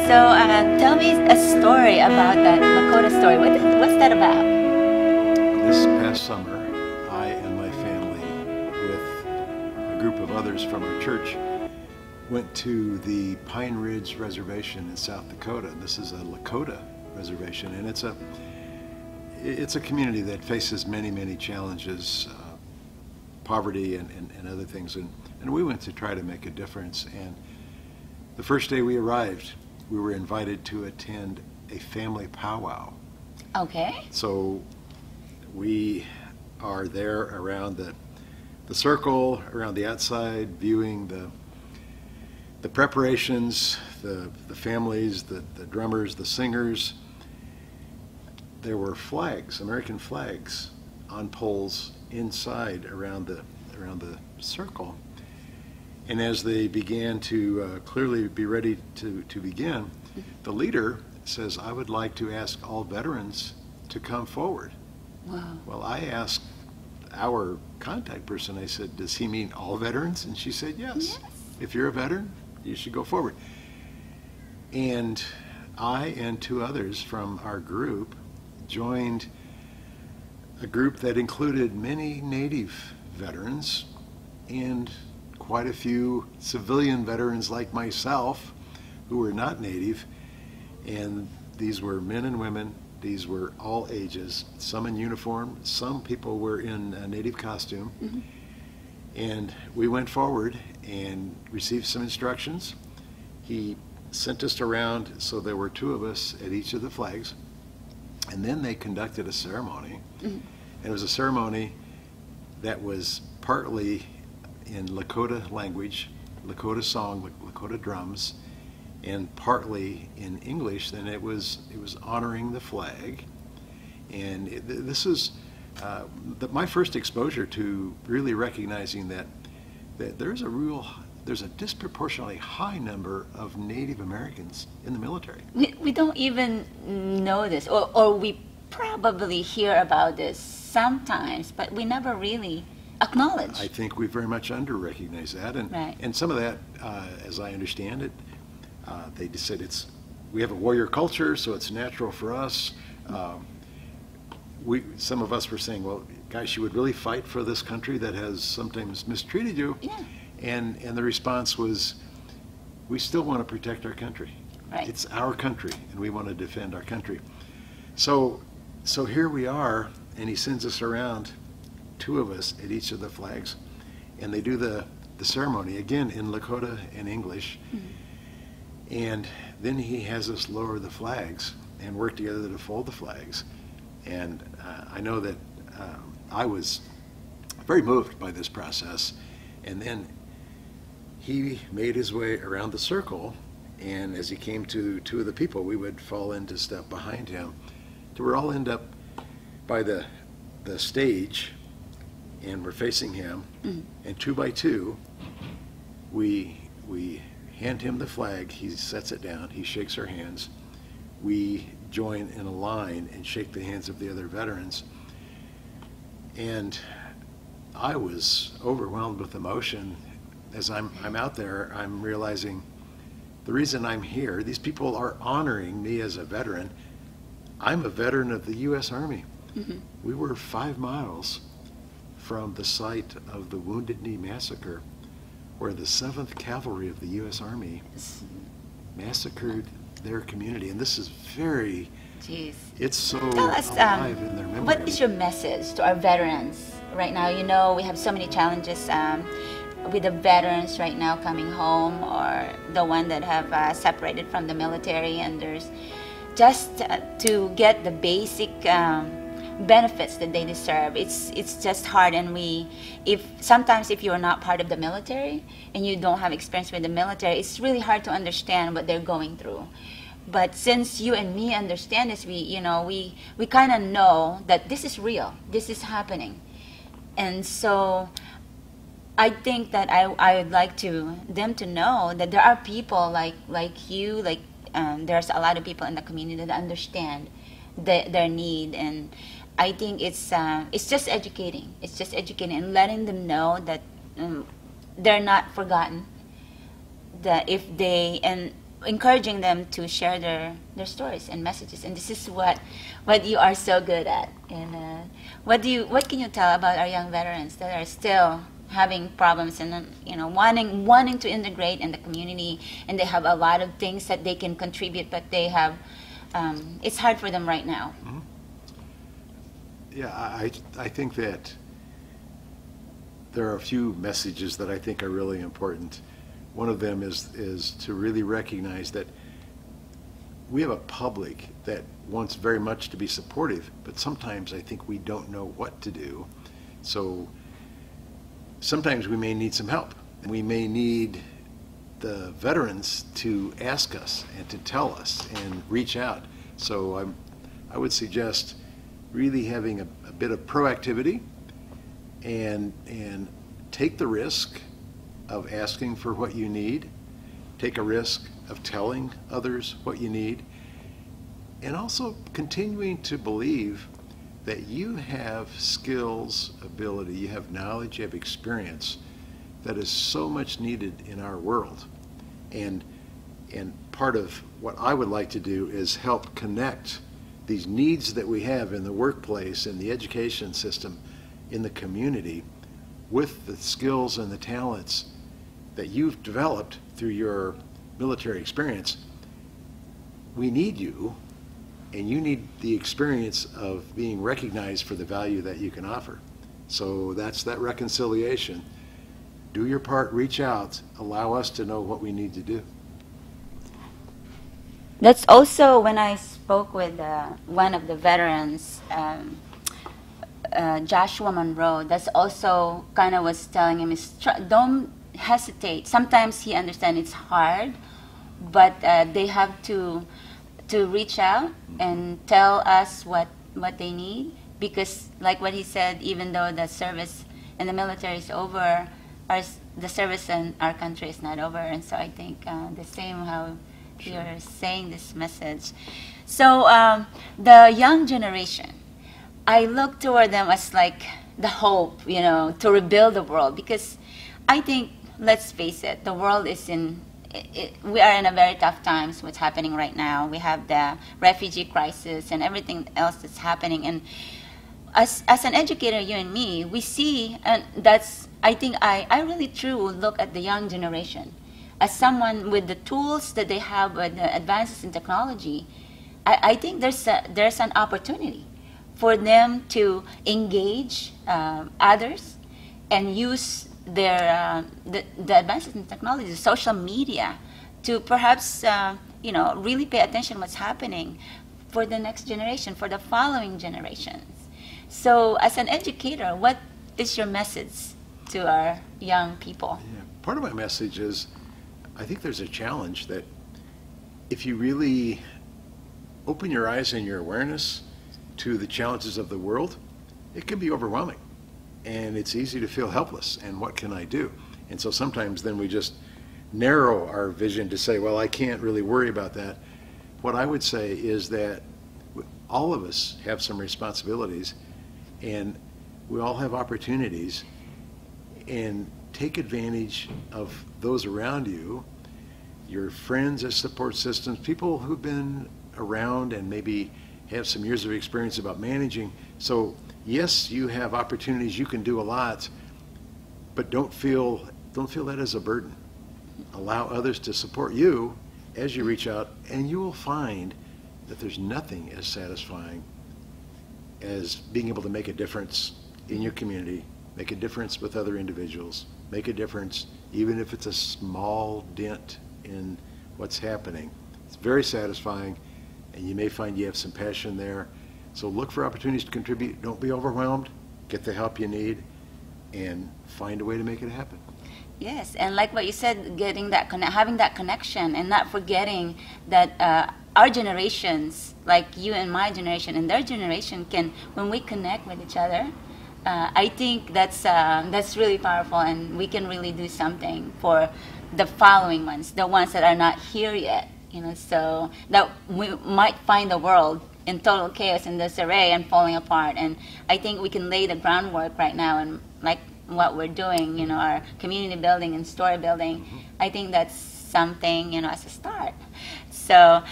Tell me a story about that Lakota story. What's that about? This past summer, I and my family, with a group of others from our church, went to the Pine Ridge Reservation in South Dakota. This is a Lakota reservation, and it's a community that faces many challenges, poverty and other things. And we went to try to make a difference. And the first day we arrived, we were invited to attend a family powwow. Okay. So we are there around the circle, around the outside, viewing the preparations, the families, the drummers, the singers. There were flags, American flags, on poles inside around the circle. And as they began to clearly be ready to begin, the leader says, "I would like to ask all veterans to come forward." Wow. Well, I asked our contact person, I said, "Does he mean all veterans?" And she said, yes. If you're a veteran, you should go forward. And I and two others from our group joined a group that included many Native veterans and quite a few civilian veterans like myself who were not Native. And these were men and women. These were all ages, some in uniform, some people were in a Native costume. Mm-hmm. And we went forward and received some instructions. He sent us around, so there were two of us at each of the flags. And then they conducted a ceremony. Mm-hmm. And it was a ceremony that was partly in Lakota language, Lakota song, Lakota drums, and partly in English. Then it was honoring the flag. And this is my first exposure to really recognizing that there's a disproportionately high number of Native Americans in the military. We don't even know this, or we probably hear about this sometimes, but we never really acknowledge. I think we very much under-recognize that, and some of that, as I understand it, they just said we have a warrior culture, so it's natural for us. Some of us were saying, well, gosh, you would really fight for this country that has sometimes mistreated you? Yeah. And the response was, we still want to protect our country. Right. It's our country, and we want to defend our country. So here we are, and he sends us around, two of us at each of the flags, and they do the ceremony, again in Lakota and English. Mm-hmm. And then he has us lower the flags and work together to fold the flags. And I know that I was very moved by this process. And then he made his way around the circle, and as he came to two of the people, we would fall into step behind him. So we'll all end up by the stage, and we're facing him. Mm-hmm. And two by two, we hand him the flag. He sets it down. He shakes our hands. We join in a line and shake the hands of the other veterans. And I was overwhelmed with emotion. As I'm out there, I'm realizing the reason I'm here, these people are honoring me as a veteran. I'm a veteran of the U.S. Army. Mm-hmm. We were 5 miles from the site of the Wounded Knee Massacre, where the 7th Cavalry of the U.S. Army massacred their community. And this is very, it's so Tell us, alive in their memory. What is your message to our veterans right now? You know, we have so many challenges with the veterans right now coming home, or the one that have separated from the military, and there's just to get the basic benefits that they deserve. It's just hard, and sometimes if you're not part of the military and you don't have experience with the military, it's really hard to understand what they're going through. But since you and me understand this, we kind of know that this is real, this is happening. And so I think that I would like them to know that there are people like you, there's a lot of people in the community that understand their need. And I think it's just educating. It's just educating and letting them know that they're not forgotten. That if they, and encouraging them to share their stories and messages. And this is what you are so good at. And what can you tell about our young veterans that are still having problems and wanting to integrate in the community, and they have a lot of things that they can contribute, but they have it's hard for them right now? Mm-hmm. Yeah, I think that there are a few messages that I think are really important. One of them is to really recognize that we have a public that wants very much to be supportive, but sometimes I think we don't know what to do. So sometimes we may need some help. We may need the veterans to ask us and to tell us and reach out. So I would suggest really having a bit of proactivity and take the risk of asking for what you need, take a risk of telling others what you need, and also continuing to believe that you have skills, ability, you have knowledge, you have experience that is so much needed in our world. And part of what I would like to do is help connect these needs that we have in the workplace, in the education system, in the community, with the skills and the talents that you've developed through your military experience. We need you, and you need the experience of being recognized for the value that you can offer. So that's that reconciliation. Do your part, reach out, allow us to know what we need to do. That's also when I spoke with one of the veterans, Joshua Monroe. That's also kind of was telling him, don't hesitate. Sometimes he understands it's hard, but they have to reach out and tell us what they need, because like what he said, even though the service in the military is over, the service in our country is not over. And so I think the same how you're saying this message. So the young generation, I look toward them as like the hope, to rebuild the world, because I think, let's face it, the world is we are in a very tough times. What's happening right now, we have the refugee crisis and everything else that's happening. And as an educator, you and me, we see, and that's, I think I really truly look at the young generation as someone with the tools that they have with the advances in technology. I think there's an opportunity for them to engage others and use the advances in technology, social media, to perhaps really pay attention to what's happening for the next generation, for the following generations. So as an educator, what is your message to our young people? Yeah. Part of my message is, I think there's a challenge that if you really open your eyes and your awareness to the challenges of the world, it can be overwhelming. And it's easy to feel helpless, and what can I do? And so sometimes then we just narrow our vision to say, well, I can't really worry about that. What I would say is that all of us have some responsibilities, and we all have opportunities, and take advantage of those around you, your friends as support systems, people who've been around and maybe have some years of experience about managing. So yes, you have opportunities, you can do a lot, but don't feel that as a burden. Allow others to support you as you reach out, and you will find that there's nothing as satisfying as being able to make a difference in your community, make a difference with other individuals, make a difference even if it's a small dent in what's happening. It's very satisfying, and you may find you have some passion there. So look for opportunities to contribute. Don't be overwhelmed. Get the help you need, and find a way to make it happen. Yes, and like what you said, having that connection, and not forgetting that our generations, like you and my generation and their generation, when we connect with each other, I think that's really powerful, and we can really do something for the following ones, the ones that are not here yet. So that we might find the world in total chaos and disarray and falling apart. And I think we can lay the groundwork right now, and like what we're doing, our community building and story building. I think that's something, as a start. So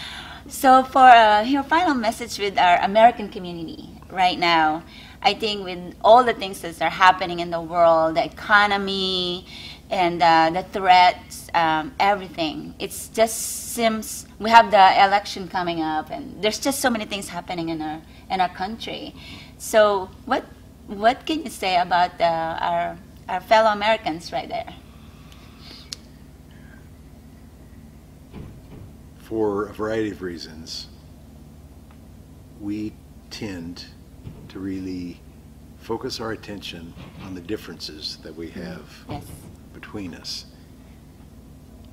for your final message with our American community right now, I think with all the things that are happening in the world, the economy, and the threats, everything, it's just seems we have the election coming up, and there's just so many things happening in our country. So what can you say about our fellow Americans right there? For a variety of reasons, we tend to really focus our attention on the differences that we have Yes. between us.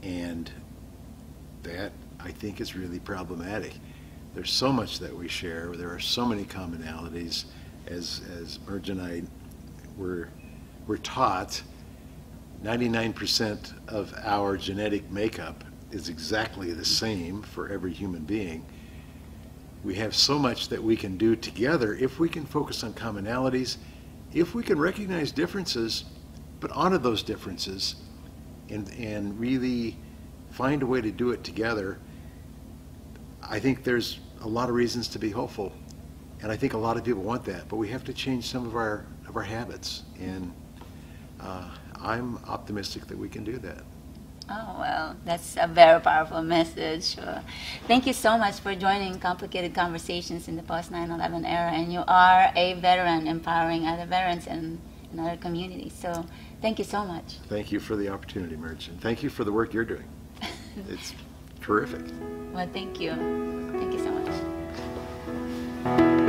And that, I think, is really problematic. There's so much that we share. There are so many commonalities. As Merge and I were taught, 99% of our genetic makeup is exactly the same for every human being. We have so much that we can do together if we can focus on commonalities, if we can recognize differences, but honor those differences and really find a way to do it together. I think there's a lot of reasons to be hopeful, and I think a lot of people want that, but we have to change some of our habits, and I'm optimistic that we can do that. Oh, well, that's a very powerful message. Thank you so much for joining Complicated Conversations in the post-9/11 era, and you are a veteran empowering other veterans in other communities. So thank you so much. Thank you for the opportunity, Merge, and thank you for the work you're doing. It's terrific. Well, thank you. Thank you so much.